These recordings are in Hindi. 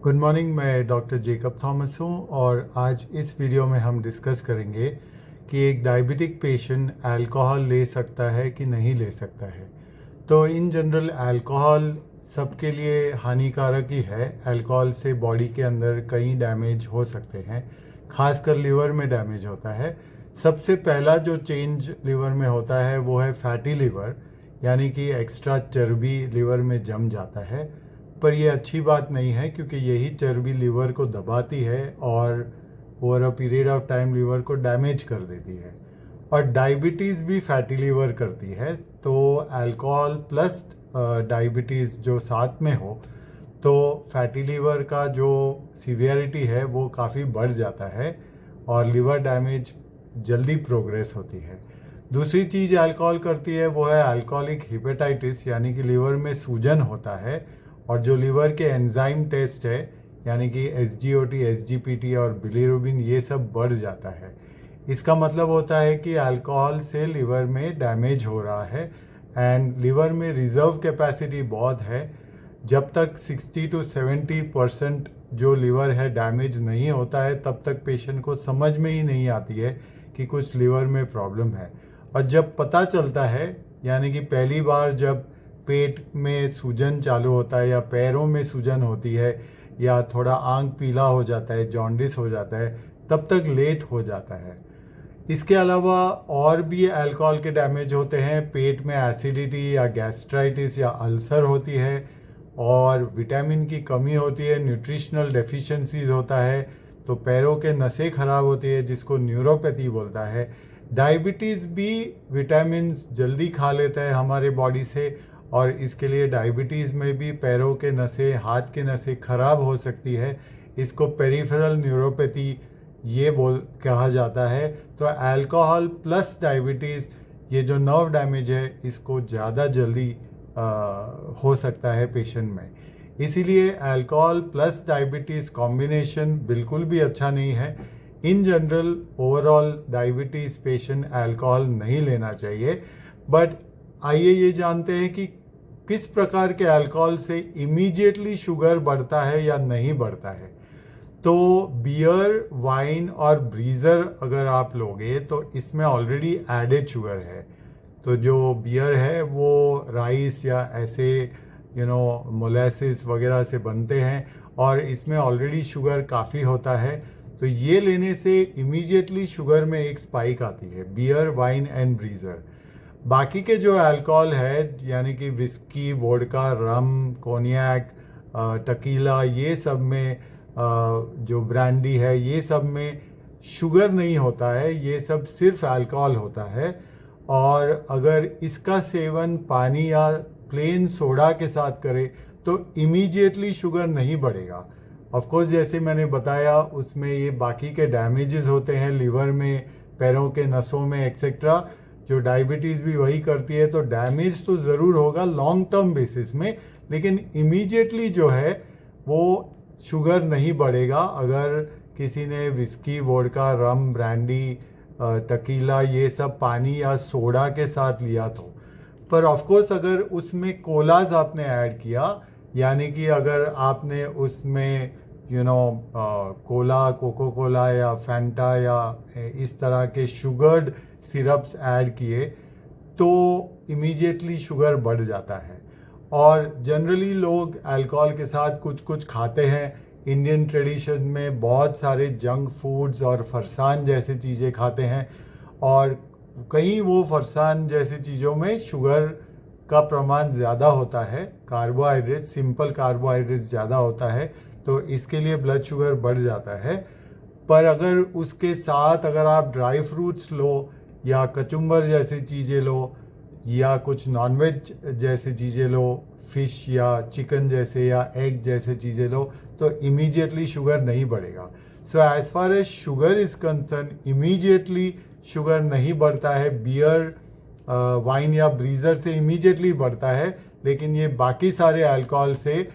Good morning. मैं डॉक्टर जेकब थॉमस हूँ और आज इस वीडियो में हम डिस्कस करेंगे कि एक डायबिटिक पेशेंट अल्कोहल ले सकता है कि नहीं ले सकता है। तो इन जनरल अल्कोहल सबके लिए हानिकारक ही है। अल्कोहल से बॉडी के अंदर कई डैमेज हो सकते हैं, खासकर लिवर में डैमेज होता है। सबसे पहला जो चेंज लिवर में होता है वो है फैटी लिवर, यानी कि एक्स्ट्रा चर्बी लिवर में जम जाता है। पर यह अच्छी बात नहीं है क्योंकि यही चर्बी लिवर को दबाती है और over a period of time liver को डैमेज कर देती है। और डायबिटीज़ भी फैटी लिवर करती है। तो अल्कोहल प्लस डायबिटीज़ जो साथ में हो तो फैटी लिवर का जो सीवियरिटी है वो काफ़ी बढ़ जाता है और लिवर डैमेज जल्दी प्रोग्रेस होती है। दूसरी चीज़ अल्कोहल करती है वो है अल्कोहलिक हिपेटाइटिस, यानी कि लिवर में सूजन होता है और जो लिवर के एंजाइम टेस्ट है यानी कि SGOT, SGPT और बिलीरुबिन ये सब बढ़ जाता है। इसका मतलब होता है कि अल्कोहल से लिवर में डैमेज हो रहा है एंड लिवर में रिजर्व कैपेसिटी बहुत है। जब तक 60 to 70% जो लिवर है डैमेज नहीं होता है तब तक पेशेंट को समझ में ही नहीं आती है कि कुछ लिवर में प्रॉब्लम है। और जब पता चलता है, यानी कि पहली बार जब पेट में सूजन चालू होता है या पैरों में सूजन होती है या थोड़ा आंख पीला हो जाता है, जॉन्डिस हो जाता है, तब तक लेट हो जाता है। इसके अलावा और भी अल्कोहल के डैमेज होते हैं। पेट में एसिडिटी या गैस्ट्राइटिस या अल्सर होती है और विटामिन की कमी होती है, न्यूट्रिशनल डेफिशिएंसीज होता है, तो पैरों के नसें खराब होती है जिसको न्यूरोपैथी बोलता है। डायबिटीज़ भी विटामिन जल्दी खा लेता है हमारे बॉडी से और इसके लिए डायबिटीज़ में भी पैरों के नसें, हाथ के नसें खराब हो सकती है। इसको पेरिफेरल न्यूरोपैथी ये कहा जाता है। तो अल्कोहल प्लस डायबिटीज़, ये जो नर्व डैमेज है, इसको ज़्यादा जल्दी हो सकता है पेशेंट में। इसीलिए अल्कोहल प्लस डायबिटीज़ कॉम्बिनेशन बिल्कुल भी अच्छा नहीं है। In general overall diabetes patient alcohol नहीं लेना चाहिए। बट आइए ये जानते हैं कि किस प्रकार के अल्कोहल से इमीडिएटली शुगर बढ़ता है या नहीं बढ़ता है। तो बियर, वाइन और ब्रीजर अगर आप लोगे तो इसमें ऑलरेडी एडेड शुगर है। तो जो बियर है वो राइस या ऐसे मोलेसिस वगैरह से बनते हैं और इसमें ऑलरेडी शुगर काफ़ी होता है। तो ये लेने से इमीडिएटली शुगर में एक स्पाइक आती है, बियर, वाइन एंड ब्रीजर। बाकी के जो अल्कोहल है यानी कि विस्की, वोडका, रम, कोनियाक, टकीला, ये सब में जो ब्रांडी है ये सब में शुगर नहीं होता है, ये सब सिर्फ अल्कोहल होता है। और अगर इसका सेवन पानी या प्लेन सोडा के साथ करे तो इमीडिएटली शुगर नहीं बढ़ेगा। ऑफ कोर्स जैसे मैंने बताया उसमें ये बाकी के डैमेजेस होते हैं लिवर में, पैरों के नसों में एक्सेट्रा, जो डायबिटीज़ भी वही करती है। तो डैमेज तो ज़रूर होगा लॉन्ग टर्म बेसिस में, लेकिन इमीडिएटली जो है वो शुगर नहीं बढ़ेगा अगर किसी ने विस्की, वोडका, रम, ब्रांडी, टकीला ये सब पानी या सोडा के साथ लिया तो। पर ऑफ कोर्स अगर उसमें कोलाज आपने ऐड किया, यानी कि अगर आपने उसमें कोला, कोको कोला या फैंटा या इस तरह के शुगर्ड सिरप्स ऐड किए तो इमीडिएटली शुगर बढ़ जाता है। और जनरली लोग अल्कोहल के साथ कुछ कुछ खाते हैं। इंडियन ट्रेडिशन में बहुत सारे जंक फूड्स और फरसान जैसे चीज़ें खाते हैं और कहीं वो फरसान जैसी चीज़ों में शुगर का प्रमाण ज़्यादा होता है, कार्बोहाइड्रेट, सिंपल कार्बोहाइड्रेट ज़्यादा होता है, तो इसके लिए ब्लड शुगर बढ़ जाता है। पर अगर उसके साथ अगर आप ड्राई फ्रूट्स लो या कचुम्बर जैसी चीज़ें लो या कुछ नॉनवेज जैसे चीज़ें लो, फिश या चिकन जैसे या एग जैसे चीज़ें लो, तो इमीडिएटली शुगर नहीं बढ़ेगा। So as far as sugar is concern, immediately sugar नहीं बढ़ता है। बियर, वाइन या ब्रीजर से इमीडिएटली बढ़ता है, लेकिन ये बाकी सारे अल्कोहल से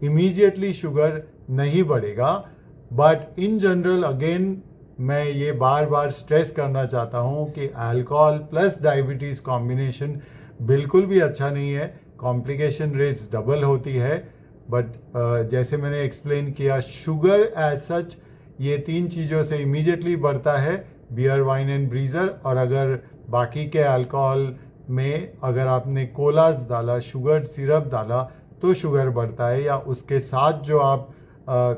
इमीडिएटली शुगर नहीं बढ़ेगा। बट इन जनरल अगेन मैं ये बार बार स्ट्रेस करना चाहता हूँ कि अल्कोहल प्लस डायबिटीज़ कॉम्बिनेशन बिल्कुल भी अच्छा नहीं है। कॉम्प्लिकेशन रेट्स डबल होती है बट जैसे मैंने एक्सप्लेन किया, शुगर एज सच ये 3 चीज़ों से इमीडिएटली बढ़ता है, बियर, वाइन एंड ब्रीजर। और अगर बाकी के अल्कोहल में अगर आपने कोलास डाला, शुगर सिरप डाला, तो शुगर बढ़ता है। या उसके साथ जो आप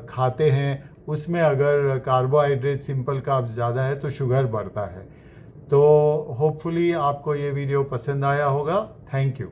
खाते हैं उसमें अगर कार्बोहाइड्रेट, सिंपल कार्ब्स ज़्यादा है तो शुगर बढ़ता है। तो होपफुली आपको ये वीडियो पसंद आया होगा। Thank you.